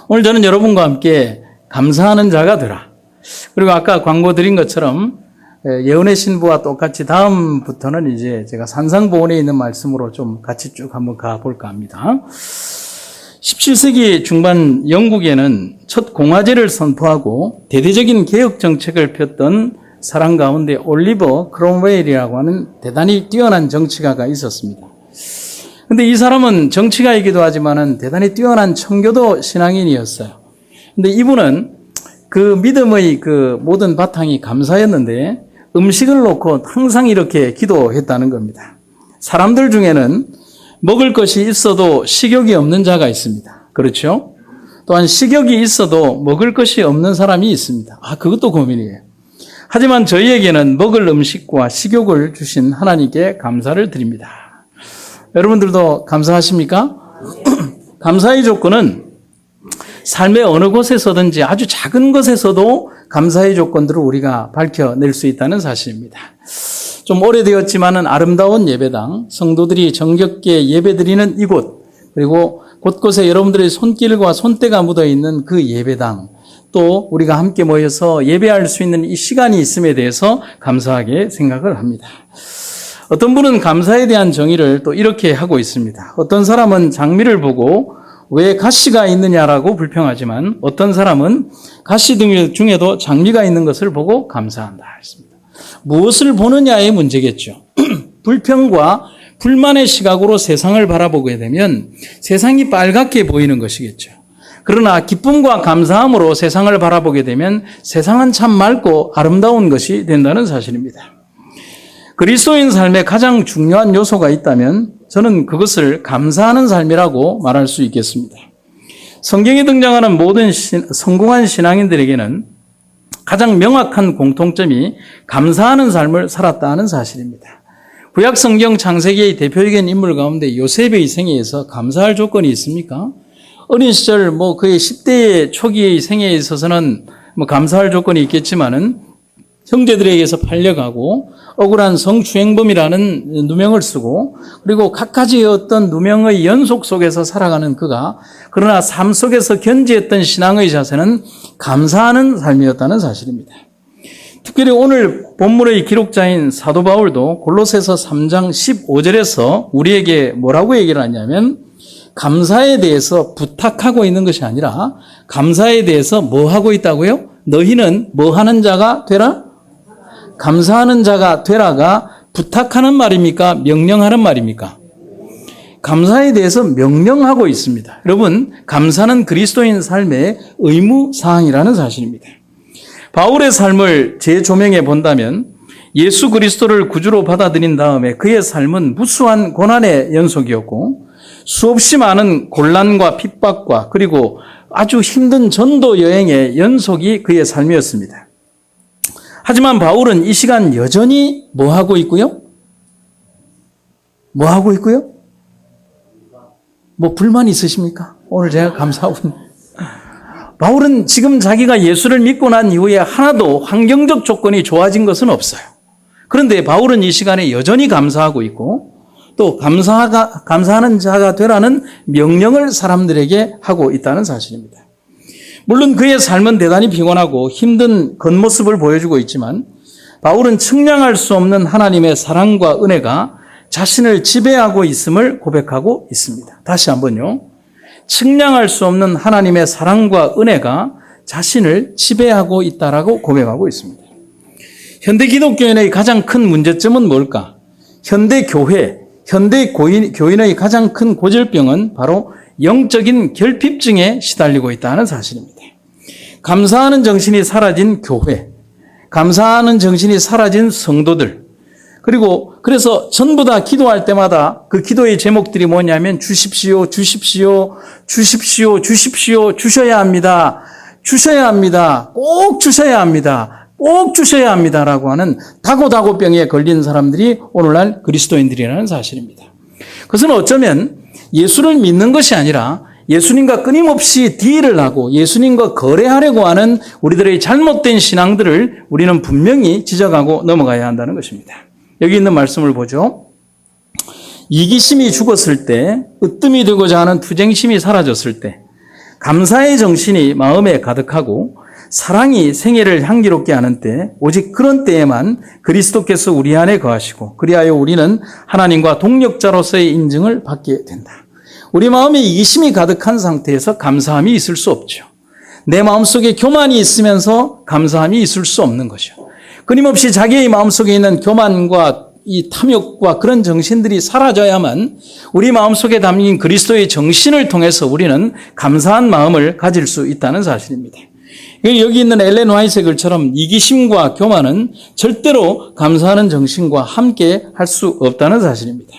오늘 저는 여러분과 함께 감사하는 자가 되라. 그리고 아까 광고 드린 것처럼 예언의 신부와 똑같이 다음부터는 이제 제가 산상보훈에 있는 말씀으로 좀 같이 쭉 한번 가볼까 합니다. 17세기 중반 영국에는 첫 공화제를 선포하고 대대적인 개혁 정책을 폈던 사람 가운데 올리버 크롬웨일이라고 하는 대단히 뛰어난 정치가가 있었습니다. 근데 이 사람은 정치가이기도 하지만은 대단히 뛰어난 청교도 신앙인이었어요. 근데 이분은 그 믿음의 그 모든 바탕이 감사였는데 음식을 놓고 항상 이렇게 기도했다는 겁니다. 사람들 중에는 먹을 것이 있어도 식욕이 없는 자가 있습니다. 그렇죠? 또한 식욕이 있어도 먹을 것이 없는 사람이 있습니다. 그것도 고민이에요. 하지만 저희에게는 먹을 음식과 식욕을 주신 하나님께 감사를 드립니다. 여러분들도 감사하십니까? 감사의 조건은 삶의 어느 곳에서든지 아주 작은 것에서도 감사의 조건들을 우리가 밝혀낼 수 있다는 사실입니다. 좀 오래되었지만은 아름다운 예배당, 성도들이 정겹게 예배드리는 이곳, 그리고 곳곳에 여러분들의 손길과 손때가 묻어있는 그 예배당, 또 우리가 함께 모여서 예배할 수 있는 이 시간이 있음에 대해서 감사하게 생각을 합니다. 어떤 분은 감사에 대한 정의를 또 이렇게 하고 있습니다. 어떤 사람은 장미를 보고 왜 가시가 있느냐라고 불평하지만 어떤 사람은 가시 중에도 장미가 있는 것을 보고 감사한다 했습니다. 무엇을 보느냐의 문제겠죠. 불평과 불만의 시각으로 세상을 바라보게 되면 세상이 빨갛게 보이는 것이겠죠. 그러나 기쁨과 감사함으로 세상을 바라보게 되면 세상은 참 맑고 아름다운 것이 된다는 사실입니다. 그리스도인 삶에 가장 중요한 요소가 있다면 저는 그것을 감사하는 삶이라고 말할 수 있겠습니다. 성경에 등장하는 모든 성공한 신앙인들에게는 가장 명확한 공통점이 감사하는 삶을 살았다는 사실입니다. 구약 성경 창세기의 대표적인 인물 가운데 요셉의 생애에서 감사할 조건이 있습니까? 어린 시절 그의 10대 초기의 생애에 있어서는 감사할 조건이 있겠지만은 형제들에게서 팔려가고 억울한 성추행범이라는 누명을 쓰고 그리고 갖가지의 어떤 누명의 연속 속에서 살아가는 그가 그러나 삶 속에서 견지했던 신앙의 자세는 감사하는 삶이었다는 사실입니다. 특별히 오늘 본문의 기록자인 사도 바울도 골로새서 3장 15절에서 우리에게 뭐라고 얘기를 하냐면 감사에 대해서 부탁하고 있는 것이 아니라 감사에 대해서 뭐 하고 있다고요? 너희는 뭐 하는 자가 되라? 감사하는 자가 되라가 부탁하는 말입니까? 명령하는 말입니까? 감사에 대해서 명령하고 있습니다. 여러분, 감사는 그리스도인 삶의 의무사항이라는 사실입니다. 바울의 삶을 재조명해 본다면 예수 그리스도를 구주로 받아들인 다음에 그의 삶은 무수한 고난의 연속이었고 수없이 많은 곤란과 핍박과 그리고 아주 힘든 전도 여행의 연속이 그의 삶이었습니다. 하지만 바울은 이 시간 여전히 뭐 하고 있고요? 뭐 하고 있고요? 불만 있으십니까? 오늘 제가 감사하고 있는 바울은 지금 자기가 예수를 믿고 난 이후에 하나도 환경적 조건이 좋아진 것은 없어요. 그런데 바울은 이 시간에 여전히 감사하고 있고 또 감사하는 자가 되라는 명령을 사람들에게 하고 있다는 사실입니다. 물론 그의 삶은 대단히 피곤하고 힘든 겉모습을 보여주고 있지만 바울은 측량할 수 없는 하나님의 사랑과 은혜가 자신을 지배하고 있음을 고백하고 있습니다. 다시 한번요. 측량할 수 없는 하나님의 사랑과 은혜가 자신을 지배하고 있다라고 고백하고 있습니다. 현대 기독교인의 가장 큰 문제점은 뭘까? 현대 교인의 가장 큰 고질병은 바로 영적인 결핍증에 시달리고 있다는 사실입니다. 감사하는 정신이 사라진 교회, 감사하는 정신이 사라진 성도들, 그래서 전부 다 기도할 때마다 그 기도의 제목들이 뭐냐면 주십시오, 주십시오, 주십시오, 주십시오, 주셔야 합니다, 주셔야 합니다, 꼭 주셔야 합니다, 꼭 주셔야 합니다라고 하는 다고다고병에 걸린 사람들이 오늘날 그리스도인들이라는 사실입니다. 그것은 어쩌면 예수를 믿는 것이 아니라 예수님과 끊임없이 딜을 하고 예수님과 거래하려고 하는 우리들의 잘못된 신앙들을 우리는 분명히 지적하고 넘어가야 한다는 것입니다. 여기 있는 말씀을 보죠. 이기심이 죽었을 때, 으뜸이 되고자 하는 투쟁심이 사라졌을 때, 감사의 정신이 마음에 가득하고 사랑이 생애를 향기롭게 하는 때, 오직 그런 때에만 그리스도께서 우리 안에 거하시고 그리하여 우리는 하나님과 동력자로서의 인증을 받게 된다. 우리 마음에 이기심이 가득한 상태에서 감사함이 있을 수 없죠. 내 마음속에 교만이 있으면서 감사함이 있을 수 없는 거죠. 끊임없이 자기의 마음속에 있는 교만과 이 탐욕과 그런 정신들이 사라져야만 우리 마음속에 담긴 그리스도의 정신을 통해서 우리는 감사한 마음을 가질 수 있다는 사실입니다. 여기 있는 엘렌 화이트의 글처럼 이기심과 교만은 절대로 감사하는 정신과 함께 할 수 없다는 사실입니다.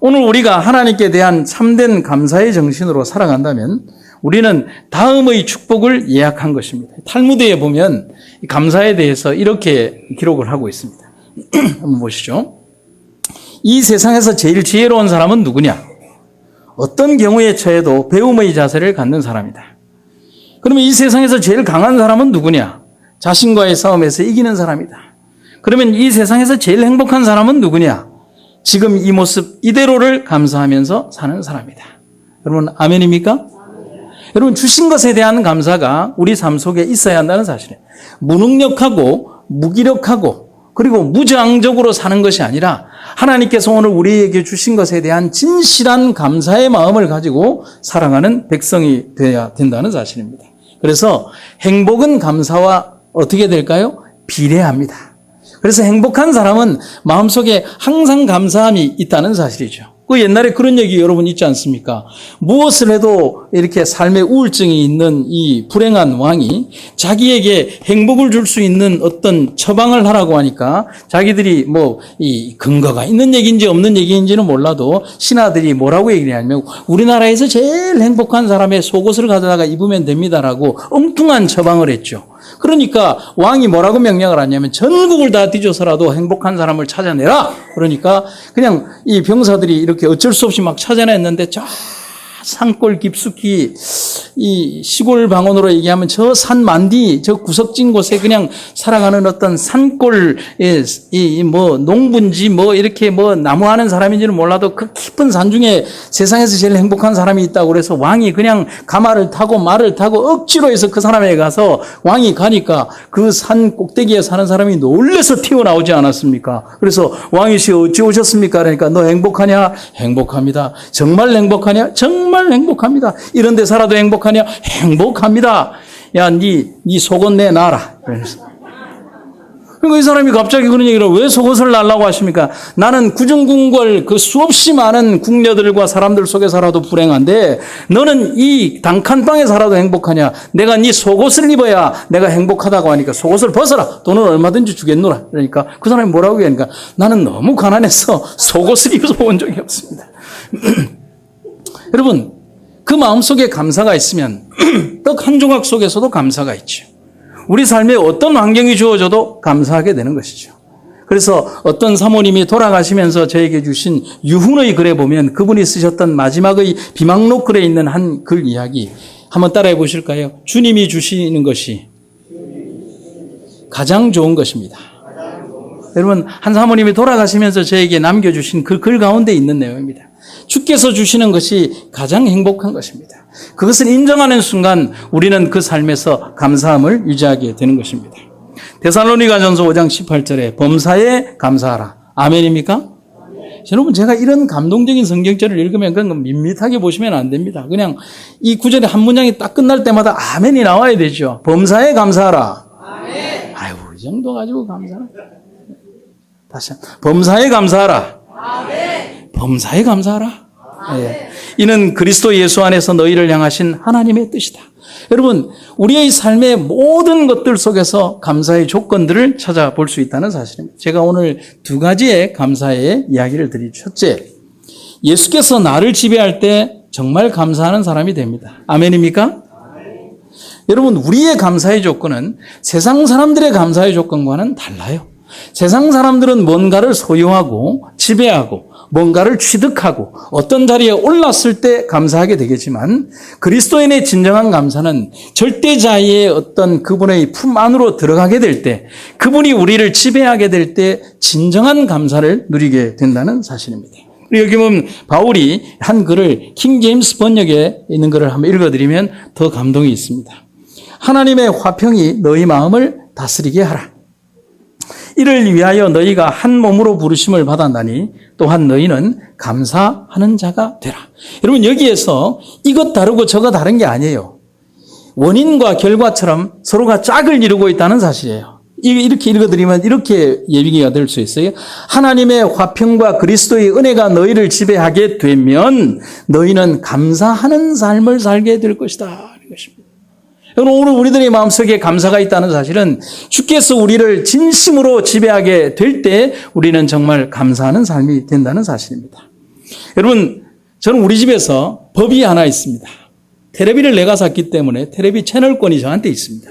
오늘 우리가 하나님께 대한 참된 감사의 정신으로 살아간다면 우리는 다음의 축복을 예약한 것입니다. 탈무드에 보면 감사에 대해서 이렇게 기록을 하고 있습니다. 한번 보시죠. 이 세상에서 제일 지혜로운 사람은 누구냐? 어떤 경우에 처해도 배움의 자세를 갖는 사람이다. 그러면 이 세상에서 제일 강한 사람은 누구냐? 자신과의 싸움에서 이기는 사람이다. 그러면 이 세상에서 제일 행복한 사람은 누구냐? 지금 이 모습 이대로를 감사하면서 사는 사람이다. 여러분 아멘입니까? 여러분 주신 것에 대한 감사가 우리 삶 속에 있어야 한다는 사실이에요. 무능력하고 무기력하고 그리고 무장적으로 사는 것이 아니라 하나님께서 오늘 우리에게 주신 것에 대한 진실한 감사의 마음을 가지고 살아가는 백성이 되어야 된다는 사실입니다. 그래서 행복은 감사와 어떻게 될까요? 비례합니다. 그래서 행복한 사람은 마음속에 항상 감사함이 있다는 사실이죠. 그 옛날에 그런 얘기 여러분 있지 않습니까? 무엇을 해도 이렇게 삶의 우울증이 있는 이 불행한 왕이 자기에게 행복을 줄 수 있는 어떤 처방을 하라고 하니까 자기들이 뭐 이 근거가 있는 얘기인지 없는 얘기인지는 몰라도 신하들이 뭐라고 얘기를 하냐면 우리나라에서 제일 행복한 사람의 속옷을 가져다가 입으면 됩니다라고 엉뚱한 처방을 했죠. 그러니까 왕이 뭐라고 명령을 하냐면 전국을 다 뒤져서라도 행복한 사람을 찾아내라. 그러니까 그냥 이 병사들이 이렇게 어쩔 수 없이 막 찾아냈는데 저 산골 깊숙이 이 시골 방언으로 얘기하면 저 산 만디 저 구석진 곳에 그냥 살아가는 어떤 산골 뭐 농부인지 뭐 이렇게 뭐 나무하는 사람인지는 몰라도 그 깊은 산 중에 세상에서 제일 행복한 사람이 있다고 그래서 왕이 그냥 가마를 타고 말을 타고 억지로 해서 그 사람에게 가서 왕이 가니까 그 산 꼭대기에 사는 사람이 놀래서 튀어나오지 않았습니까? 그래서 왕이시여 어찌 오셨습니까? 그러니까 너 행복하냐? 행복합니다. 정말 행복하냐? 정말 행복합니다. 이런 데 살아도 행복하냐? 행복합니다. 야, 네 속옷 내놔라. 그러니까 이 사람이 갑자기 그런 얘기를 왜 속옷을 날라고 하십니까? 나는 구중궁궐 그 수없이 많은 궁녀들과 사람들 속에 살아도 불행한데 너는 이 단칸방에 살아도 행복하냐? 내가 네 속옷을 입어야 내가 행복하다고 하니까 속옷을 벗어라. 돈은 얼마든지 주겠노라. 그러니까 그 사람이 뭐라고 하니까 나는 너무 가난해서 속옷을 입어본 적이 없습니다. 여러분 그 마음속에 감사가 있으면 떡 한 조각 속에서도 감사가 있죠. 우리 삶에 어떤 환경이 주어져도 감사하게 되는 것이죠. 그래서 어떤 사모님이 돌아가시면서 저에게 주신 유훈의 글에 보면 그분이 쓰셨던 마지막의 비망록 글에 있는 한 글 이야기 한번 따라해 보실까요? 주님이 주시는 것이 가장 좋은 것입니다. 여러분 한 사모님이 돌아가시면서 저에게 남겨주신 그 글 가운데 있는 내용입니다. 주께서 주시는 것이 가장 행복한 것입니다. 그것을 인정하는 순간 우리는 그 삶에서 감사함을 유지하게 되는 것입니다. 데살로니가전서 5장 18절에 범사에 감사하라. 아멘입니까? 아멘. 여러분 제가 이런 감동적인 성경절을 읽으면 그건 밋밋하게 보시면 안 됩니다. 그냥 이 구절의 한 문장이 딱 끝날 때마다 아멘이 나와야 되죠. 범사에 감사하라. 아멘. 아유 이 정도 가지고 감사하라. 다시 범사에 감사하라. 아멘. 범사에 감사하라. 예. 이는 그리스도 예수 안에서 너희를 향하신 하나님의 뜻이다. 여러분 우리의 삶의 모든 것들 속에서 감사의 조건들을 찾아볼 수 있다는 사실입니다. 제가 오늘 두 가지의 감사의 이야기를 드리죠. 첫째, 예수께서 나를 지배할 때 정말 감사하는 사람이 됩니다. 아멘입니까? 아멘. 여러분 우리의 감사의 조건은 세상 사람들의 감사의 조건과는 달라요. 세상 사람들은 뭔가를 소유하고 지배하고 뭔가를 취득하고 어떤 자리에 올랐을 때 감사하게 되겠지만 그리스도인의 진정한 감사는 절대자의 어떤 그분의 품 안으로 들어가게 될 때 그분이 우리를 지배하게 될 때 진정한 감사를 누리게 된다는 사실입니다. 여기 보면 바울이 한 글을 킹 제임스 번역에 있는 글을 한번 읽어드리면 더 감동이 있습니다. 하나님의 화평이 너희 마음을 다스리게 하라. 이를 위하여 너희가 한 몸으로 부르심을 받았나니 또한 너희는 감사하는 자가 되라. 여러분 여기에서 이것 다르고 저것 다른 게 아니에요. 원인과 결과처럼 서로가 짝을 이루고 있다는 사실이에요. 이렇게 읽어드리면 이렇게 예비기가 될 수 있어요. 하나님의 화평과 그리스도의 은혜가 너희를 지배하게 되면 너희는 감사하는 삶을 살게 될 것이다. 이것입니다. 오늘 우리들의 마음속에 감사가 있다는 사실은 주께서 우리를 진심으로 지배하게 될 때 우리는 정말 감사하는 삶이 된다는 사실입니다. 여러분, 저는 우리 집에서 법이 하나 있습니다. 텔레비를 내가 샀기 때문에 텔레비 채널권이 저한테 있습니다.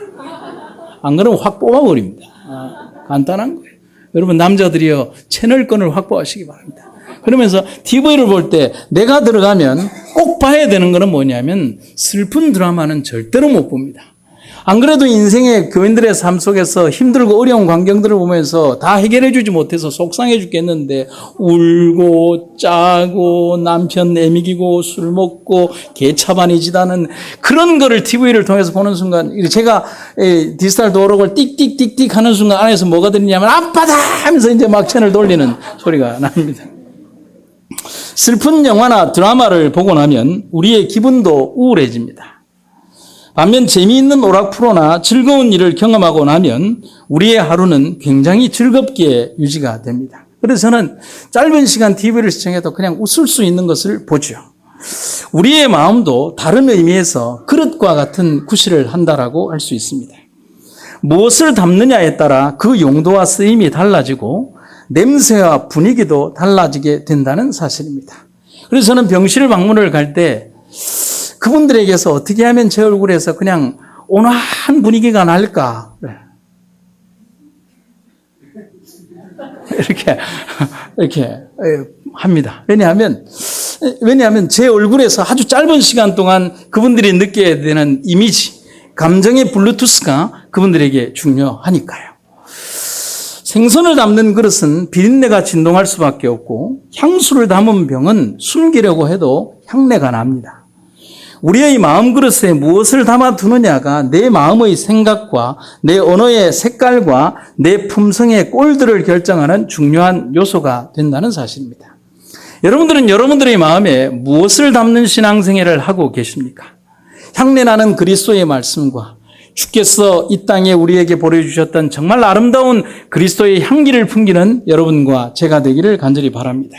안 그러면 확 뽑아버립니다. 간단한 거예요. 여러분 남자들이요 채널권을 확보하시기 바랍니다. 그러면서 TV를 볼 때 내가 들어가면 꼭 봐야 되는 거는 뭐냐면 슬픈 드라마는 절대로 못 봅니다. 안 그래도 인생의 교인들의 삶 속에서 힘들고 어려운 광경들을 보면서 다 해결해 주지 못해서 속상해 죽겠는데 울고 짜고 남편 내미기고 술 먹고 개차반이 지다는 그런 거를 TV를 통해서 보는 순간 제가 디지털 도어록을 띡띡띡띡 하는 순간 안에서 뭐가 들리냐면 아빠다 하면서 이제 막 채널 돌리는 소리가 납니다. 슬픈 영화나 드라마를 보고 나면 우리의 기분도 우울해집니다. 반면 재미있는 오락 프로나 즐거운 일을 경험하고 나면 우리의 하루는 굉장히 즐겁게 유지가 됩니다. 그래서 저는 짧은 시간 TV를 시청해도 그냥 웃을 수 있는 것을 보죠. 우리의 마음도 다른 의미에서 그릇과 같은 구실을 한다라고 할 수 있습니다. 무엇을 담느냐에 따라 그 용도와 쓰임이 달라지고 냄새와 분위기도 달라지게 된다는 사실입니다. 그래서 저는 병실 방문을 갈 때 그분들에게서 어떻게 하면 제 얼굴에서 그냥 온화한 분위기가 날까? 이렇게 합니다. 왜냐하면 제 얼굴에서 아주 짧은 시간 동안 그분들이 느껴야 되는 이미지, 감정의 블루투스가 그분들에게 중요하니까요. 생선을 담는 그릇은 비린내가 진동할 수밖에 없고 향수를 담은 병은 숨기려고 해도 향내가 납니다. 우리의 마음 그릇에 무엇을 담아두느냐가 내 마음의 생각과 내 언어의 색깔과 내 품성의 꼴들을 결정하는 중요한 요소가 된다는 사실입니다. 여러분들은 여러분들의 마음에 무엇을 담는 신앙생활을 하고 계십니까? 향내나는 그리스도의 말씀과 주께서 이 땅에 우리에게 보내주셨던 정말 아름다운 그리스도의 향기를 풍기는 여러분과 제가 되기를 간절히 바랍니다.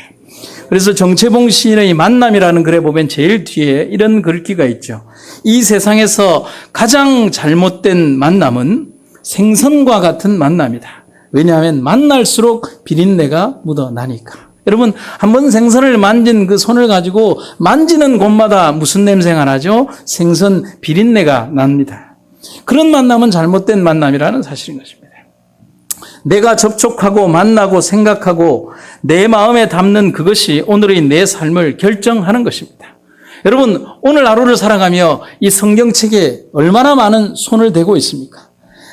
그래서 정채봉 시인의 만남이라는 글에 보면 제일 뒤에 이런 글귀가 있죠. 이 세상에서 가장 잘못된 만남은 생선과 같은 만남이다. 왜냐하면 만날수록 비린내가 묻어나니까. 여러분 한번 생선을 만진 그 손을 가지고 만지는 곳마다 무슨 냄새가 나죠? 생선 비린내가 납니다. 그런 만남은 잘못된 만남이라는 사실인 것입니다. 내가 접촉하고 만나고 생각하고 내 마음에 담는 그것이 오늘의 내 삶을 결정하는 것입니다. 여러분 오늘 하루를 살아가며 이 성경책에 얼마나 많은 손을 대고 있습니까?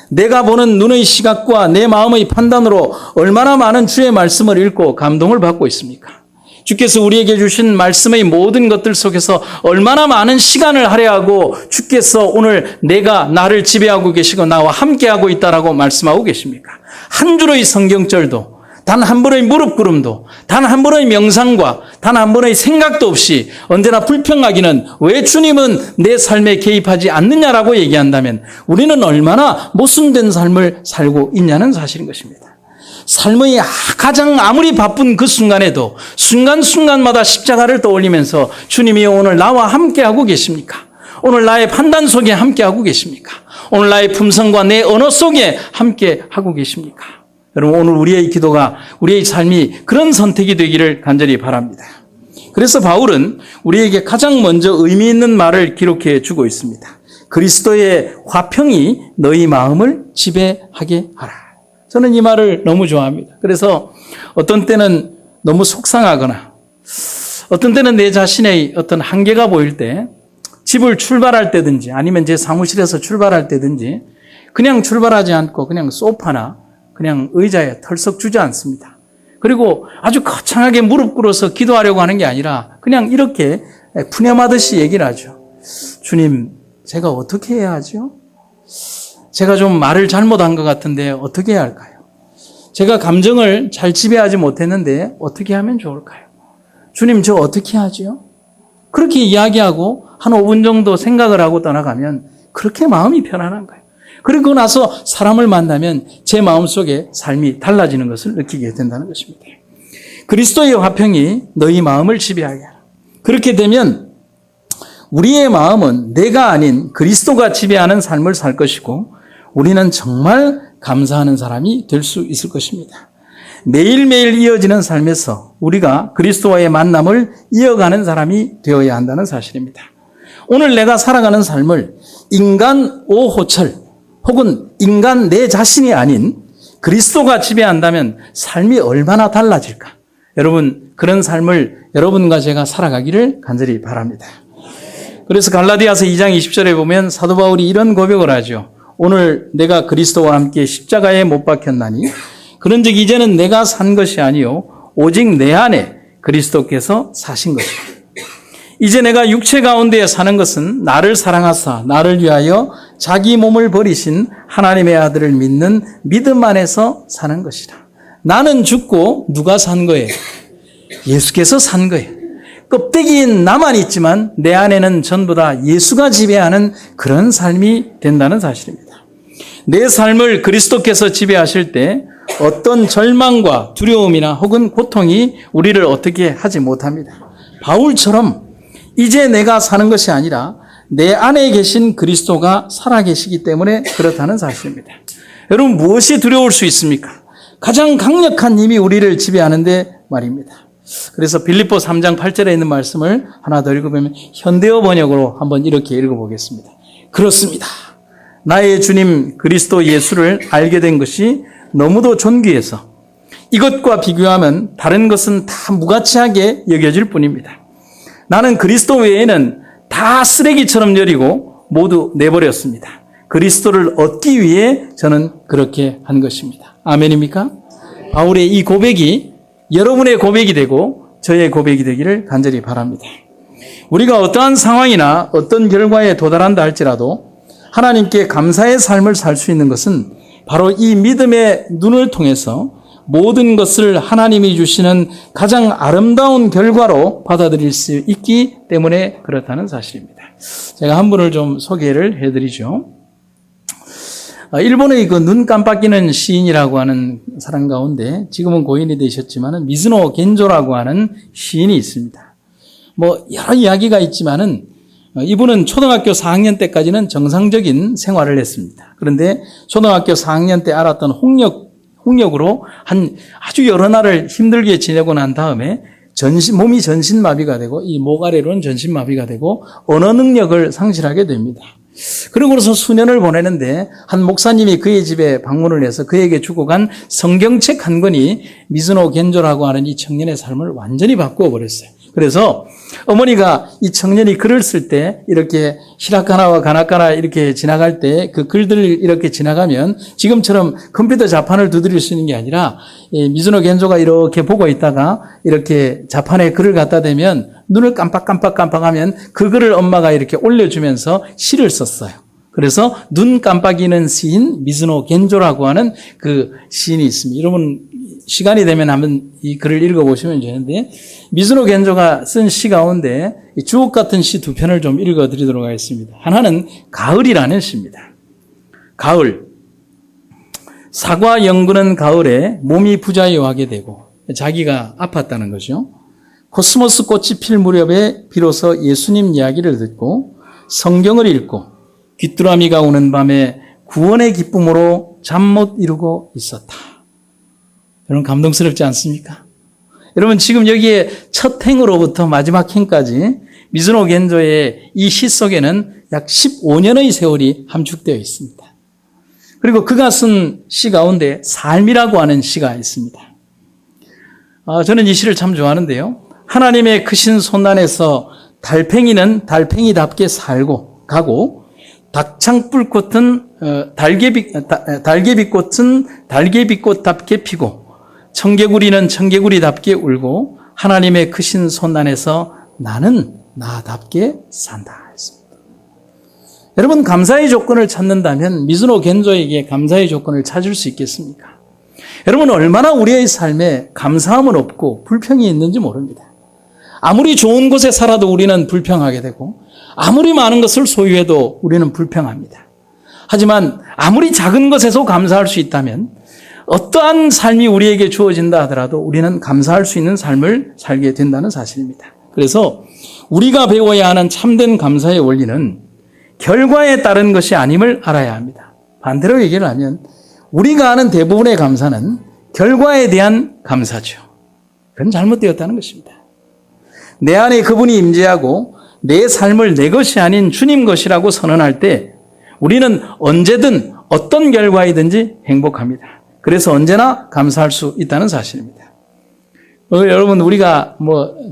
내가 보는 눈의 시각과 내 마음의 판단으로 얼마나 많은 주의 말씀을 읽고 감동을 받고 있습니까? 주께서 우리에게 주신 말씀의 모든 것들 속에서 얼마나 많은 시간을 할애하고 주께서 오늘 나를 지배하고 계시고 나와 함께하고 있다라고 말씀하고 계십니까? 한 줄의 성경절도 단 한 번의 무릎 꿇음도 단 한 번의 명상과 단 한 번의 생각도 없이 언제나 불평하기는 왜 주님은 내 삶에 개입하지 않느냐라고 얘기한다면 우리는 얼마나 모순된 삶을 살고 있냐는 사실인 것입니다. 삶의 가장 아무리 바쁜 그 순간에도 순간순간마다 십자가를 떠올리면서 주님이 오늘 나와 함께하고 계십니까? 오늘 나의 판단 속에 함께하고 계십니까? 오늘 나의 품성과 내 언어 속에 함께하고 계십니까? 여러분 오늘 우리의 기도가 우리의 삶이 그런 선택이 되기를 간절히 바랍니다. 그래서 바울은 우리에게 가장 먼저 의미 있는 말을 기록해 주고 있습니다. 그리스도의 화평이 너희 마음을 지배하게 하라. 저는 이 말을 너무 좋아합니다. 그래서 어떤 때는 너무 속상하거나 어떤 때는 내 자신의 어떤 한계가 보일 때 집을 출발할 때든지 아니면 제 사무실에서 출발할 때든지 그냥 출발하지 않고 그냥 소파나 그냥 의자에 털썩 주저앉습니다. 그리고 아주 거창하게 무릎 꿇어서 기도하려고 하는 게 아니라 그냥 이렇게 푸념하듯이 얘기를 하죠. 주님, 제가 어떻게 해야 하죠? 제가 좀 말을 잘못한 것 같은데 어떻게 해야 할까요? 제가 감정을 잘 지배하지 못했는데 어떻게 하면 좋을까요? 주님, 저 어떻게 하죠? 그렇게 이야기하고 한 5분 정도 생각을 하고 떠나가면 그렇게 마음이 편안한 거예요. 그리고 나서 사람을 만나면 제 마음속에 삶이 달라지는 것을 느끼게 된다는 것입니다. 그리스도의 화평이 너희 마음을 지배하게 하라. 그렇게 되면 우리의 마음은 내가 아닌 그리스도가 지배하는 삶을 살 것이고 우리는 정말 감사하는 사람이 될 수 있을 것입니다. 매일매일 이어지는 삶에서 우리가 그리스도와의 만남을 이어가는 사람이 되어야 한다는 사실입니다. 오늘 내가 살아가는 삶을 인간 오호철 혹은 인간 내 자신이 아닌 그리스도가 지배한다면 삶이 얼마나 달라질까? 여러분, 그런 삶을 여러분과 제가 살아가기를 간절히 바랍니다. 그래서 갈라디아서 2장 20절에 보면 사도 바울이 이런 고백을 하죠. 오늘 내가 그리스도와 함께 십자가에 못 박혔나니 그런즉 이제는 내가 산 것이 아니요 오직 내 안에 그리스도께서 사신 것이다. 이제 내가 육체 가운데 사는 것은 나를 사랑하사 나를 위하여 자기 몸을 버리신 하나님의 아들을 믿는 믿음 안에서 사는 것이다. 나는 죽고 누가 산 거예요? 예수께서 산 거예요. 껍데기인 나만 있지만 내 안에는 전부 다 예수가 지배하는 그런 삶이 된다는 사실입니다. 내 삶을 그리스도께서 지배하실 때 어떤 절망과 두려움이나 혹은 고통이 우리를 어떻게 하지 못합니다. 바울처럼 이제 내가 사는 것이 아니라 내 안에 계신 그리스도가 살아계시기 때문에 그렇다는 사실입니다. 여러분, 무엇이 두려울 수 있습니까? 가장 강력한 힘이 우리를 지배하는데 말입니다. 그래서 빌립보 3장 8절에 있는 말씀을 하나 더 읽어보면 현대어 번역으로 한번 이렇게 읽어보겠습니다. 그렇습니다. 나의 주님 그리스도 예수를 알게 된 것이 너무도 존귀해서 이것과 비교하면 다른 것은 다 무가치하게 여겨질 뿐입니다. 나는 그리스도 외에는 다 쓰레기처럼 여리고 모두 내버렸습니다. 그리스도를 얻기 위해 저는 그렇게 한 것입니다. 아멘입니까? 바울의 이 고백이 여러분의 고백이 되고 저의 고백이 되기를 간절히 바랍니다. 우리가 어떠한 상황이나 어떤 결과에 도달한다 할지라도 하나님께 감사의 삶을 살 수 있는 것은 바로 이 믿음의 눈을 통해서 모든 것을 하나님이 주시는 가장 아름다운 결과로 받아들일 수 있기 때문에 그렇다는 사실입니다. 제가 한 분을 좀 소개를 해드리죠. 일본의 그 눈 깜빡이는 시인이라고 하는 사람 가운데 지금은 고인이 되셨지만은 미즈노 겐조라고 하는 시인이 있습니다. 뭐 여러 이야기가 있지만은 이분은 초등학교 4학년 때까지는 정상적인 생활을 했습니다. 그런데 초등학교 4학년 때 알았던 홍역으로 한 아주 여러 날을 힘들게 지내고 난 다음에 몸이 전신마비가 되고 이 목 아래로는 전신마비가 되고 언어 능력을 상실하게 됩니다. 그러고서 수년을 보내는데 한 목사님이 그의 집에 방문을 해서 그에게 주고 간 성경책 한 권이 미즈노 겐조라고 하는 이 청년의 삶을 완전히 바꾸어 버렸어요. 그래서 어머니가 이 청년이 글을 쓸 때 이렇게 히라카나와 가나카나 이렇게 지나갈 때 그 글들을 이렇게 지나가면 지금처럼 컴퓨터 자판을 두드릴 수 있는 게 아니라 미즈노 겐조가 이렇게 보고 있다가 이렇게 자판에 글을 갖다 대면 눈을 깜빡하면 그 글을 엄마가 이렇게 올려주면서 시를 썼어요. 그래서 눈 깜빡이는 시인 미즈노 겐조라고 하는 그 시인이 있습니다. 여러분 시간이 되면 한번 이 글을 읽어보시면 되는데 미즈노 겐조가 쓴 시 가운데 주옥 같은 시 두 편을 좀 읽어드리도록 하겠습니다. 하나는 가을이라는 시입니다. 가을. 사과 연근은 가을에 몸이 부자유하게 되고 자기가 아팠다는 거죠. 코스모스 꽃이 필 무렵에 비로소 예수님 이야기를 듣고 성경을 읽고 귀뚜라미가 우는 밤에 구원의 기쁨으로 잠 못 이루고 있었다. 여러분 감동스럽지 않습니까? 여러분 지금 여기에 첫 행으로부터 마지막 행까지 미즈노 겐조의 이 시 속에는 약 15년의 세월이 함축되어 있습니다. 그리고 그가 쓴 시 가운데 삶이라고 하는 시가 있습니다. 저는 이 시를 참 좋아하는데요. 하나님의 크신 손안에서 달팽이는 달팽이답게 살고 가고 달개비꽃은 달개비꽃답게 피고 청개구리는 청개구리답게 울고 하나님의 크신 손 안에서 나는 나답게 산다 했습니다. 여러분, 감사의 조건을 찾는다면 미즈노 겐조에게 감사의 조건을 찾을 수 있겠습니까? 여러분, 얼마나 우리의 삶에 감사함은 없고 불평이 있는지 모릅니다. 아무리 좋은 곳에 살아도 우리는 불평하게 되고 아무리 많은 것을 소유해도 우리는 불평합니다. 하지만 아무리 작은 것에서 감사할 수 있다면 어떠한 삶이 우리에게 주어진다 하더라도 우리는 감사할 수 있는 삶을 살게 된다는 사실입니다. 그래서 우리가 배워야 하는 참된 감사의 원리는 결과에 따른 것이 아님을 알아야 합니다. 반대로 얘기를 하면 우리가 아는 대부분의 감사는 결과에 대한 감사죠. 그건 잘못되었다는 것입니다. 내 안에 그분이 임재하고 내 삶을 내 것이 아닌 주님 것이라고 선언할 때 우리는 언제든 어떤 결과이든지 행복합니다. 그래서 언제나 감사할 수 있다는 사실입니다. 여러분, 우리가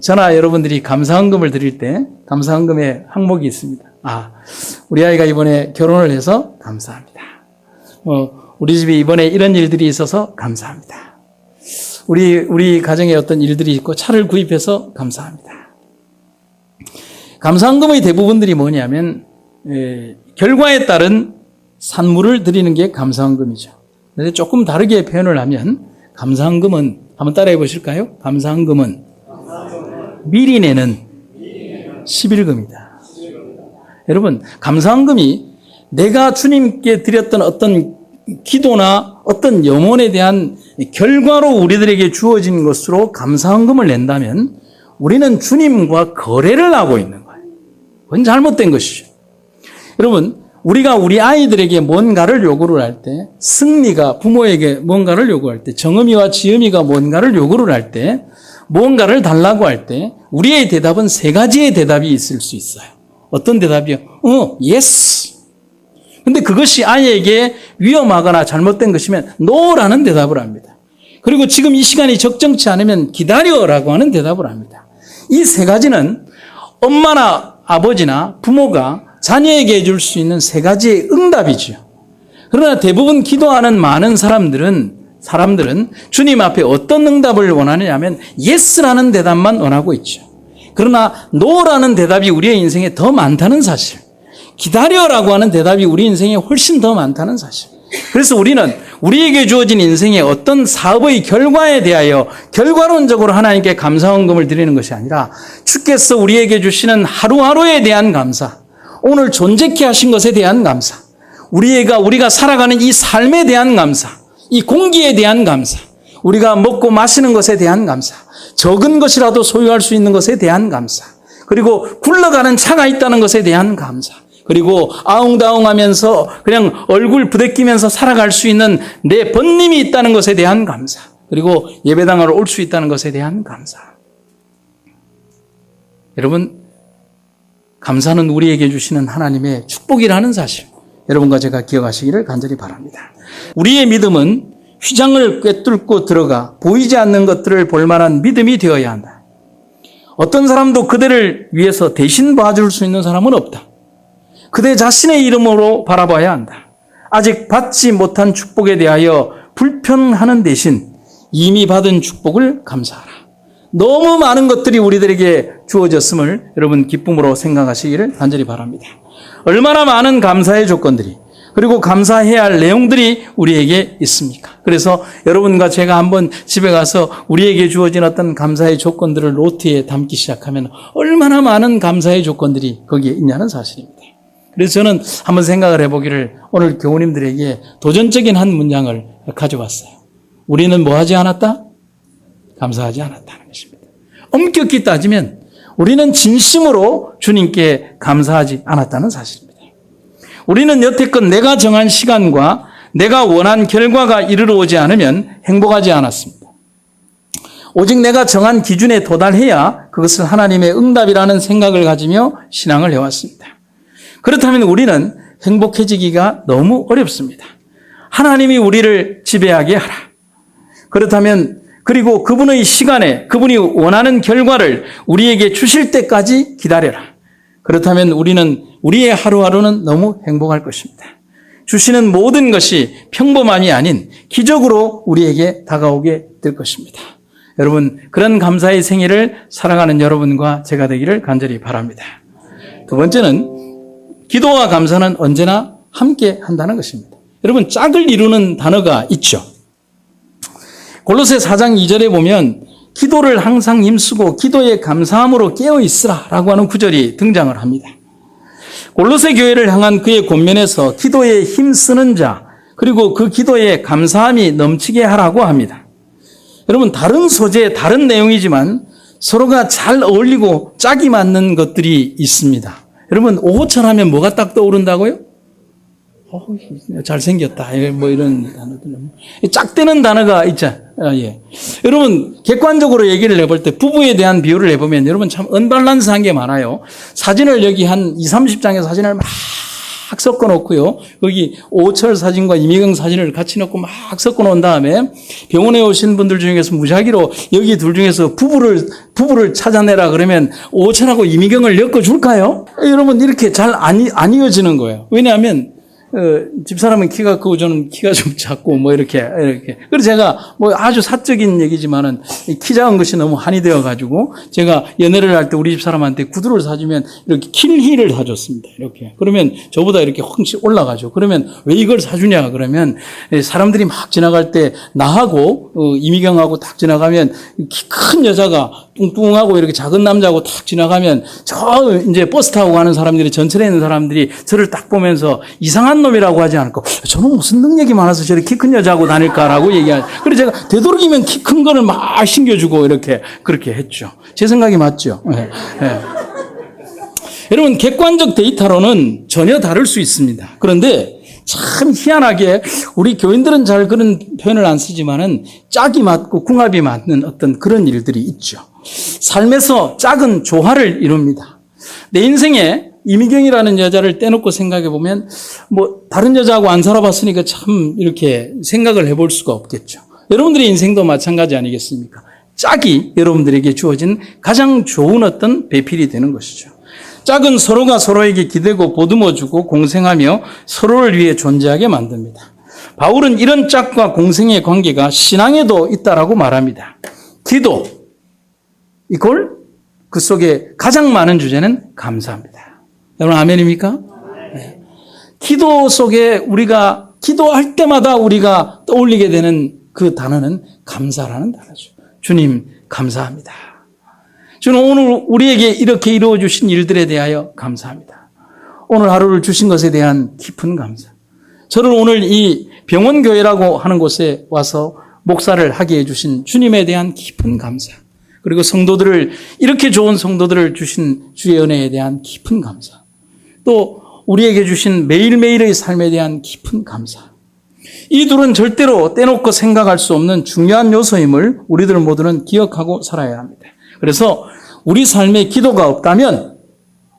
저나 여러분들이 감사헌금을 드릴 때 감사헌금의 항목이 있습니다. 우리 아이가 이번에 결혼을 해서 감사합니다. 우리 집에 이번에 이런 일들이 있어서 감사합니다. 우리 가정에 어떤 일들이 있고 차를 구입해서 감사합니다. 감사헌금의 대부분들이 뭐냐면 결과에 따른 산물을 드리는 게 감사헌금이죠. 그런데 조금 다르게 표현을 하면 감사헌금은 한번 따라해 보실까요? 감사헌금은 미리 내는 11금이다. 여러분, 감사헌금이 내가 주님께 드렸던 어떤 기도나 어떤 염원에 대한 결과로 우리들에게 주어진 것으로 감사헌금을 낸다면 우리는 주님과 거래를 하고 있는 거예요. 그건 잘못된 것이죠. 여러분, 우리가 우리 아이들에게 뭔가를 요구를 할 때, 승리가 부모에게 뭔가를 요구할 때, 정음이와 지음이가 뭔가를 요구를 할 때, 뭔가를 달라고 할 때 우리의 대답은 세 가지의 대답이 있을 수 있어요. 어떤 대답이요? yes. 근데 그것이 아이에게 위험하거나 잘못된 것이면 no라는 대답을 합니다. 그리고 지금 이 시간이 적정치 않으면 기다려라고 하는 대답을 합니다. 이 세 가지는 엄마나 아버지나 부모가 자녀에게 해줄 수 있는 세 가지의 응답이죠. 그러나 대부분 기도하는 많은 사람들은 주님 앞에 어떤 응답을 원하느냐 하면 yes라는 대답만 원하고 있죠. 그러나 no라는 대답이 우리의 인생에 더 많다는 사실, 기다려라고 하는 대답이 우리 인생에 훨씬 더 많다는 사실. 그래서 우리는 우리에게 주어진 인생의 어떤 사업의 결과에 대하여 결과론적으로 하나님께 감사헌금을 드리는 것이 아니라 주께서 우리에게 주시는 하루하루에 대한 감사, 오늘 존재케 하신 것에 대한 감사, 우리가 살아가는 이 삶에 대한 감사, 이 공기에 대한 감사, 우리가 먹고 마시는 것에 대한 감사, 적은 것이라도 소유할 수 있는 것에 대한 감사, 그리고 굴러가는 차가 있다는 것에 대한 감사, 그리고 아웅다웅하면서 그냥 얼굴 부대끼면서 살아갈 수 있는 내 번님이 있다는 것에 대한 감사, 그리고 예배당으로 올 수 있다는 것에 대한 감사. 여러분, 감사는 우리에게 주시는 하나님의 축복이라는 사실, 여러분과 제가 기억하시기를 간절히 바랍니다. 우리의 믿음은 휘장을 꿰뚫고 들어가 보이지 않는 것들을 볼 만한 믿음이 되어야 한다. 어떤 사람도 그대를 위해서 대신 봐줄 수 있는 사람은 없다. 그대 자신의 이름으로 바라봐야 한다. 아직 받지 못한 축복에 대하여 불평하는 대신 이미 받은 축복을 감사하라. 너무 많은 것들이 우리들에게 주어졌음을 여러분 기쁨으로 생각하시기를 간절히 바랍니다. 얼마나 많은 감사의 조건들이, 그리고 감사해야 할 내용들이 우리에게 있습니까? 그래서 여러분과 제가 한번 집에 가서 우리에게 주어진 어떤 감사의 조건들을 노트에 담기 시작하면 얼마나 많은 감사의 조건들이 거기에 있냐는 사실입니다. 그래서 저는 한번 생각을 해보기를 오늘 교우님들에게 도전적인 한 문장을 가져왔어요. 우리는 뭐 하지 않았다? 감사하지 않았다는 것입니다. 엄격히 따지면 우리는 진심으로 주님께 감사하지 않았다는 사실입니다. 우리는 여태껏 내가 정한 시간과 내가 원한 결과가 이르러 오지 않으면 행복하지 않았습니다. 오직 내가 정한 기준에 도달해야 그것을 하나님의 응답이라는 생각을 가지며 신앙을 해왔습니다. 그렇다면 우리는 행복해지기가 너무 어렵습니다. 하나님이 우리를 지배하게 하라. 그렇다면 그리고 그분의 시간에 그분이 원하는 결과를 우리에게 주실 때까지 기다려라. 그렇다면 우리의 하루하루는 너무 행복할 것입니다. 주시는 모든 것이 평범함이 아닌 기적으로 우리에게 다가오게 될 것입니다. 여러분, 그런 감사의 생일을 살아가는 여러분과 제가 되기를 간절히 바랍니다. 두 번째는 기도와 감사는 언제나 함께 한다는 것입니다. 여러분, 짝을 이루는 단어가 있죠. 골로새 4장 2절에 보면 기도를 항상 힘쓰고 기도에 감사함으로 깨어 있으라라고 하는 구절이 등장을 합니다. 골로새 교회를 향한 그의 권면에서 기도에 힘쓰는 자, 그리고 그 기도에 감사함이 넘치게 하라고 합니다. 여러분, 다른 소재, 다른 내용이지만 서로가 잘 어울리고 짝이 맞는 것들이 있습니다. 여러분, 오호철 하면 뭐가 딱 떠오른다고요? 잘생겼다. 뭐 이런 단어들. 짝대는 단어가 있죠. 예. 여러분, 객관적으로 얘기를 해볼 때 부부에 대한 비유를 해보면 여러분 참 언밸런스한 게 많아요. 사진을 여기 한 20, 30장의 사진을 막 섞어 놓고요. 거기 오철 사진과 이미경 사진을 같이 넣고 막 섞어 놓은 다음에 병원에 오신 분들 중에서 무작위로 여기 둘 중에서 부부를 찾아내라 그러면 오철하고 이미경을 엮어 줄까요? 여러분, 이렇게 잘 안 이어지는 거예요. 왜냐하면 집사람은 키가 크고 저는 키가 좀 작고 뭐 이렇게. 그래서 제가 뭐 아주 사적인 얘기지만은 키 작은 것이 너무 한이 되어가지고 제가 연애를 할 때 우리 집사람한테 구두를 사주면 이렇게 킬힐을 사줬습니다. 이렇게. 그러면 저보다 이렇게 훨씬 올라가죠. 그러면 왜 이걸 사주냐 그러면 사람들이 막 지나갈 때 나하고 이미경하고 딱 지나가면 키 큰 여자가 뚱뚱하고 이렇게 작은 남자하고 딱 지나가면 저 이제 버스 타고 가는 사람들이 전철에 있는 사람들이 저를 딱 보면서 이상한 놈이라고 하지 않고 저는 무슨 능력이 많아서 저렇게 키 큰 여자하고 다닐까라고 얘기하죠. 그래서 제가 되도록이면 키 큰 거를 막 신겨주고 이렇게 그렇게 했죠. 제 생각이 맞죠? 네. 네. 여러분, 객관적 데이터로는 전혀 다를 수 있습니다. 그런데 참 희한하게 우리 교인들은 잘 그런 표현을 안 쓰지만은 짝이 맞고 궁합이 맞는 어떤 그런 일들이 있죠. 삶에서 짝은 조화를 이룹니다. 내 인생에 이미경이라는 여자를 떼놓고 생각해 보면 뭐 다른 여자하고 안 살아봤으니까 참 이렇게 생각을 해볼 수가 없겠죠. 여러분들의 인생도 마찬가지 아니겠습니까? 짝이 여러분들에게 주어진 가장 좋은 어떤 배필이 되는 것이죠. 짝은 서로가 서로에게 기대고 보듬어주고 공생하며 서로를 위해 존재하게 만듭니다. 바울은 이런 짝과 공생의 관계가 신앙에도 있다라고 말합니다. 기도, 이걸 그 속에 가장 많은 주제는 감사합니다. 여러분 아멘입니까? 네. 기도 속에 우리가 기도할 때마다 우리가 떠올리게 되는 그 단어는 감사라는 단어죠. 주님 감사합니다. 주는 오늘 우리에게 이렇게 이루어주신 일들에 대하여 감사합니다. 오늘 하루를 주신 것에 대한 깊은 감사. 저를 오늘 이 병원교회라고 하는 곳에 와서 목사를 하게 해주신 주님에 대한 깊은 감사. 그리고 성도들을, 이렇게 좋은 성도들을 주신 주의 은혜에 대한 깊은 감사. 또 우리에게 주신 매일매일의 삶에 대한 깊은 감사. 이 둘은 절대로 떼놓고 생각할 수 없는 중요한 요소임을 우리들 모두는 기억하고 살아야 합니다. 그래서 우리 삶에 기도가 없다면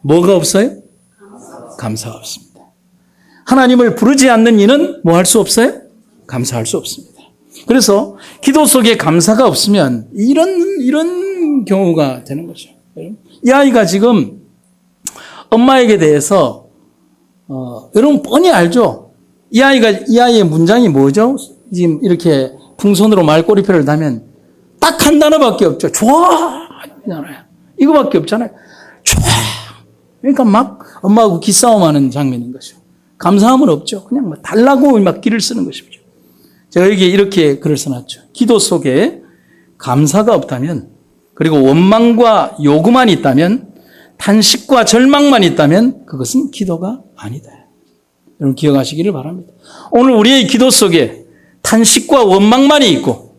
뭐가 없어요? 감사가 없습니다. 하나님을 부르지 않는 이는 뭐 할 수 없어요? 감사할 수 없습니다. 그래서 기도 속에 감사가 없으면 이런 경우가 되는 거죠. 이 아이가 지금 엄마에게 대해서 여러분 뻔히 알죠? 이 아이의 문장이 뭐죠? 지금 이렇게 풍선으로 말꼬리표를 다면 딱 한 단어밖에 없죠. 좋아! 이거밖에 없잖아요. 좋아! 그러니까 막 엄마하고 기싸움하는 장면인 거죠. 감사함은 없죠. 그냥 막 달라고 막 기를 쓰는 것이죠. 제가 여기에 이렇게 글을 써놨죠. 기도 속에 감사가 없다면, 그리고 원망과 요구만 있다면, 탄식과 절망만 있다면 그것은 기도가 아니다. 여러분 기억하시기를 바랍니다. 오늘 우리의 기도 속에 탄식과 원망만이 있고,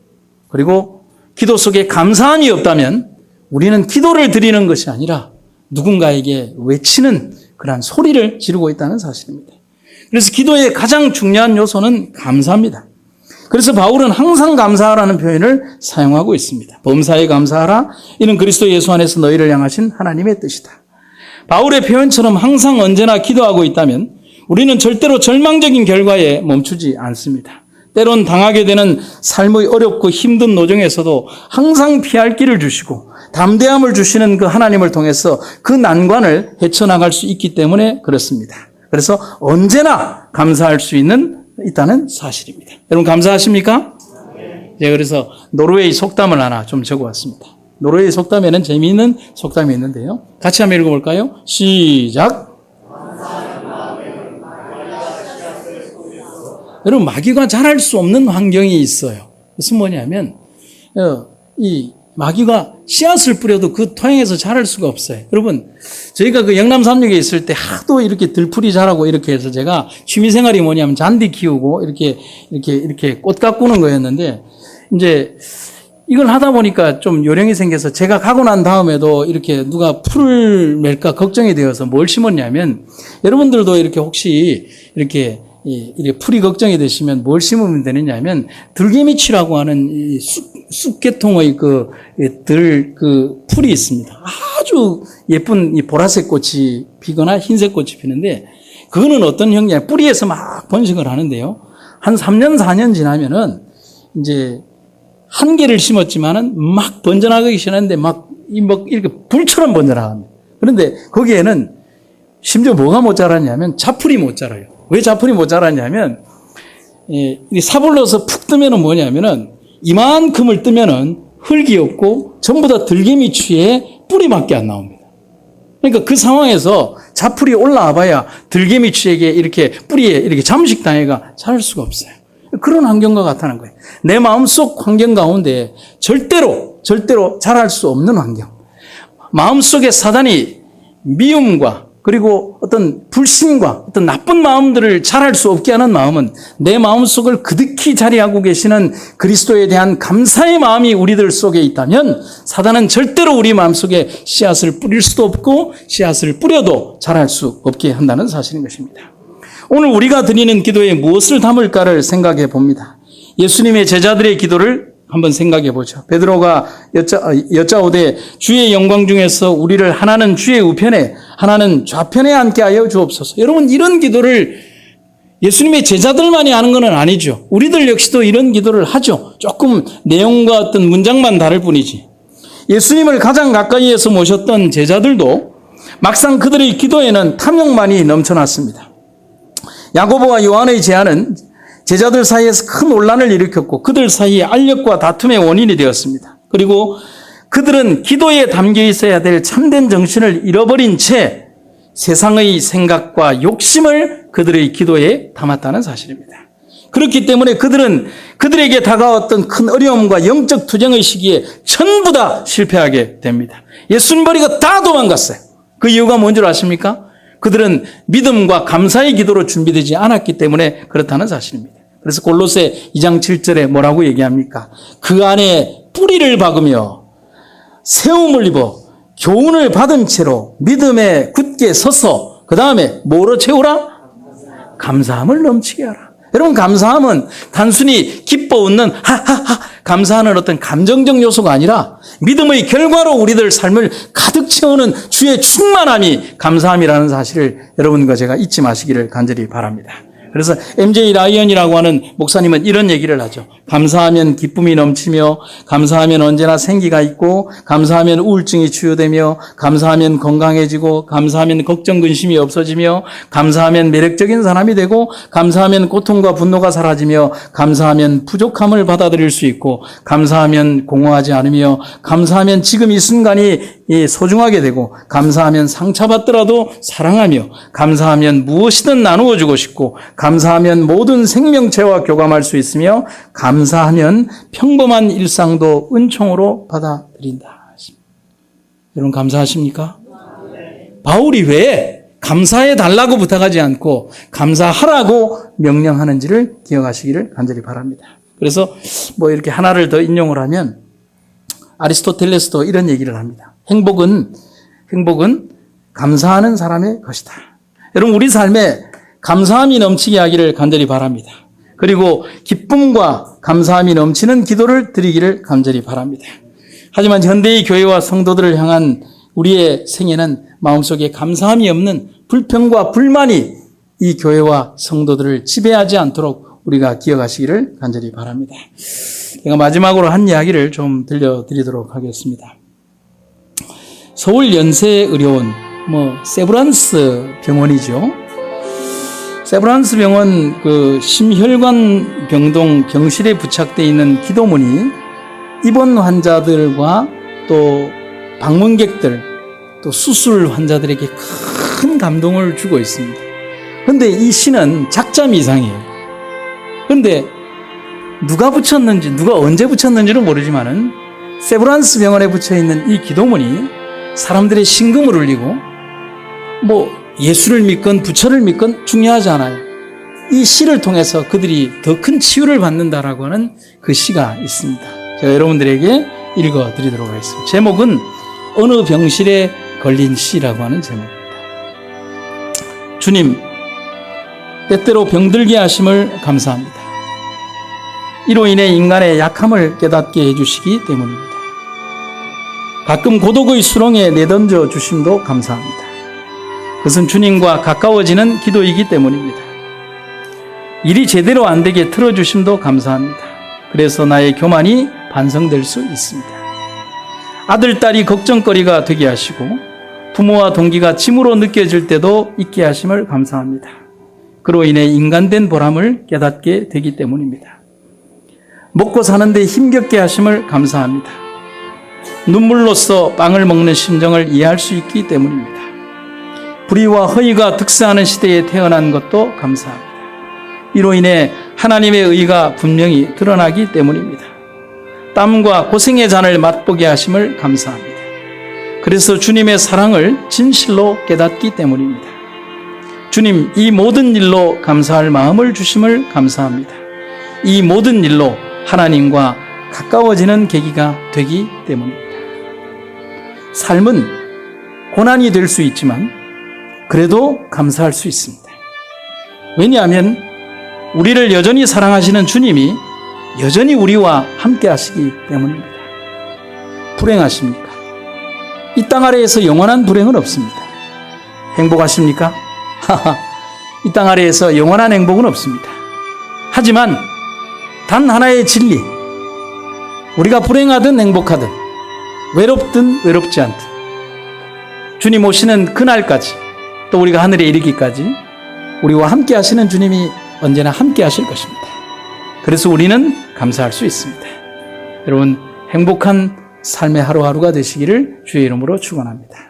그리고 기도 속에 감사함이 없다면 우리는 기도를 드리는 것이 아니라 누군가에게 외치는 그러한 소리를 지르고 있다는 사실입니다. 그래서 기도의 가장 중요한 요소는 감사입니다. 그래서 바울은 항상 감사하라는 표현을 사용하고 있습니다. 범사에 감사하라. 이는 그리스도 예수 안에서 너희를 향하신 하나님의 뜻이다. 바울의 표현처럼 항상 언제나 기도하고 있다면 우리는 절대로 절망적인 결과에 멈추지 않습니다. 때론 당하게 되는 삶의 어렵고 힘든 노정에서도 항상 피할 길을 주시고 담대함을 주시는 그 하나님을 통해서 그 난관을 헤쳐나갈 수 있기 때문에 그렇습니다. 그래서 언제나 감사할 수 있다는 사실입니다. 여러분 감사하십니까? 네, 그래서 노르웨이 속담을 하나 좀 적어왔습니다. 노르웨이 속담에는 재미있는 속담이 있는데요. 같이 한번 읽어볼까요? 시작. 여러분 마귀가 자랄 수 없는 환경이 있어요. 그것은 뭐냐면 이 마귀가 씨앗을 뿌려도 그 토양에서 자랄 수가 없어요. 여러분 저희가 그 영남 삼육에 있을 때 하도 이렇게 들풀이 자라고 이렇게 해서 제가 취미생활이 뭐냐면 잔디 키우고 이렇게 꽃 가꾸는 거였는데 이제 이걸 하다 보니까 좀 요령이 생겨서 제가 가고 난 다음에도 이렇게 누가 풀을 멜까 걱정이 되어서 뭘 심었냐면 여러분들도 이렇게 혹시 이렇게 풀이 걱정이 되시면 뭘 심으면 되느냐면 들개미치라고 하는 이 쑥계통의 그 풀이 있습니다. 아주 예쁜 이 보라색 꽃이 피거나 흰색 꽃이 피는데 그거는 어떤 형태냐 뿌리에서 막 번식을 하는데요. 한 3년 4년 지나면은 이제 한 개를 심었지만은 막 번져나가기 시작하는데 막 이렇게 불처럼 번져나갑니다. 그런데 거기에는 심지어 뭐가 못 자랐냐면 자풀이 못 자라요. 왜 자풀이 못 자랐냐면 사불러서 푹 뜨면은 뭐냐면은 이만큼을 뜨면은 흙이 없고 전부 다 들개미추에 뿌리밖에 안 나옵니다. 그러니까 그 상황에서 자풀이 올라와 봐야 들개미추에게 이렇게 뿌리에 이렇게 잠식당해가 자랄 수가 없어요. 그런 환경과 같다는 거예요. 내 마음속 환경 가운데 절대로 자랄 수 없는 환경. 마음속에 사단이 미움과 그리고 어떤 불신과 어떤 나쁜 마음들을 자랄 수 없게 하는 마음은 내 마음속을 그득히 자리하고 계시는 그리스도에 대한 감사의 마음이 우리들 속에 있다면 사단은 절대로 우리 마음속에 씨앗을 뿌릴 수도 없고 씨앗을 뿌려도 자랄 수 없게 한다는 사실인 것입니다. 오늘 우리가 드리는 기도에 무엇을 담을까를 생각해 봅니다. 예수님의 제자들의 기도를 한번 생각해 보죠. 베드로가 여짜오되 주의 영광 중에서 우리를 하나는 주의 우편에 하나는 좌편에 앉게 하여 주옵소서. 여러분 이런 기도를 예수님의 제자들만이 하는 건 아니죠. 우리들 역시도 이런 기도를 하죠. 조금 내용과 어떤 문장만 다를 뿐이지. 예수님을 가장 가까이에서 모셨던 제자들도 막상 그들의 기도에는 탐욕만이 넘쳐났습니다. 야고보와 요한의 제안은 제자들 사이에서 큰 논란을 일으켰고 그들 사이에 알력과 다툼의 원인이 되었습니다. 그리고 그들은 기도에 담겨 있어야 될 참된 정신을 잃어버린 채 세상의 생각과 욕심을 그들의 기도에 담았다는 사실입니다. 그렇기 때문에 그들은 그들에게 다가왔던 큰 어려움과 영적 투쟁의 시기에 전부 다 실패하게 됩니다. 예수님 버리고 다 도망갔어요. 그 이유가 뭔 줄 아십니까? 그들은 믿음과 감사의 기도로 준비되지 않았기 때문에 그렇다는 사실입니다. 그래서 골로새 2장 7절에 뭐라고 얘기합니까? 그 안에 뿌리를 박으며 세움을 입어 교훈을 받은 채로 믿음에 굳게 서서 그 다음에 뭐로 채우라? 감사함을 넘치게 하라. 여러분 감사함은 단순히 기뻐 웃는 하하하 감사하는 어떤 감정적 요소가 아니라 믿음의 결과로 우리들 삶을 가득 채우는 주의 충만함이 감사함이라는 사실을 여러분과 제가 잊지 마시기를 간절히 바랍니다. 그래서 MJ 라이언이라고 하는 목사님은 이런 얘기를 하죠. 감사하면 기쁨이 넘치며 감사하면 언제나 생기가 있고 감사하면 우울증이 치유되며 감사하면 건강해지고 감사하면 걱정 근심이 없어지며 감사하면 매력적인 사람이 되고 감사하면 고통과 분노가 사라지며 감사하면 부족함을 받아들일 수 있고 감사하면 공허하지 않으며 감사하면 지금 이 순간이 소중하게 되고 감사하면 상처받더라도 사랑하며 감사하면 무엇이든 나누어 주고 싶고 감사하면 모든 생명체와 교감할 수 있으며 감사하면 평범한 일상도 은총으로 받아들인다. 여러분 감사하십니까? 바울이 왜 감사해 달라고 부탁하지 않고 감사하라고 명령하는지를 기억하시기를 간절히 바랍니다. 그래서 뭐 이렇게 하나를 더 인용을 하면 아리스토텔레스도 이런 얘기를 합니다. 행복은 감사하는 사람의 것이다. 여러분 우리 삶에 감사함이 넘치게 하기를 간절히 바랍니다. 그리고 기쁨과 감사함이 넘치는 기도를 드리기를 간절히 바랍니다. 하지만 현대의 교회와 성도들을 향한 우리의 생애는 마음속에 감사함이 없는 불평과 불만이 이 교회와 성도들을 지배하지 않도록 우리가 기억하시기를 간절히 바랍니다. 제가 마지막으로 한 이야기를 좀 들려드리도록 하겠습니다. 서울 연세의료원, 세브란스 병원이죠. 세브란스 병원 그 심혈관 병동 병실에 부착되어 있는 기도문이 입원 환자들과 또 방문객들 또 수술 환자들에게 큰 감동을 주고 있습니다. 그런데 이 시는 작자미 이상이에요. 그런데 누가 붙였는지 누가 언제 붙였는지는 모르지만은 세브란스 병원에 붙여 있는 이 기도문이 사람들의 심금을 울리고 뭐 예수를 믿건 부처를 믿건 중요하지 않아요. 이 시를 통해서 그들이 더 큰 치유를 받는다라고 하는 그 시가 있습니다. 제가 여러분들에게 읽어드리도록 하겠습니다. 제목은 어느 병실에 걸린 시라고 하는 제목입니다. 주님, 때때로 병들게 하심을 감사합니다. 이로 인해 인간의 약함을 깨닫게 해주시기 때문입니다. 가끔 고독의 수렁에 내던져 주심도 감사합니다. 그것은 주님과 가까워지는 기도이기 때문입니다. 일이 제대로 안 되게 틀어주심도 감사합니다. 그래서 나의 교만이 반성될 수 있습니다. 아들, 딸이 걱정거리가 되게 하시고 부모와 동기가 짐으로 느껴질 때도 있게 하심을 감사합니다. 그로 인해 인간된 보람을 깨닫게 되기 때문입니다. 먹고 사는데 힘겹게 하심을 감사합니다. 눈물로써 빵을 먹는 심정을 이해할 수 있기 때문입니다. 불의와 허위가 득세하는 시대에 태어난 것도 감사합니다. 이로 인해 하나님의 의가 분명히 드러나기 때문입니다. 땀과 고생의 잔을 맛보게 하심을 감사합니다. 그래서 주님의 사랑을 진실로 깨닫기 때문입니다. 주님, 이 모든 일로 감사할 마음을 주심을 감사합니다. 이 모든 일로 하나님과 가까워지는 계기가 되기 때문입니다. 삶은 고난이 될 수 있지만 그래도 감사할 수 있습니다. 왜냐하면 우리를 여전히 사랑하시는 주님이 여전히 우리와 함께 하시기 때문입니다. 불행하십니까? 이 땅 아래에서 영원한 불행은 없습니다. 행복하십니까? 이 땅 아래에서 영원한 행복은 없습니다. 하지만 단 하나의 진리, 우리가 불행하든 행복하든 외롭든 외롭지 않든 주님 오시는 그날까지 또 우리가 하늘에 이르기까지 우리와 함께 하시는 주님이 언제나 함께 하실 것입니다. 그래서 우리는 감사할 수 있습니다. 여러분, 행복한 삶의 하루하루가 되시기를 주의 이름으로 축원합니다.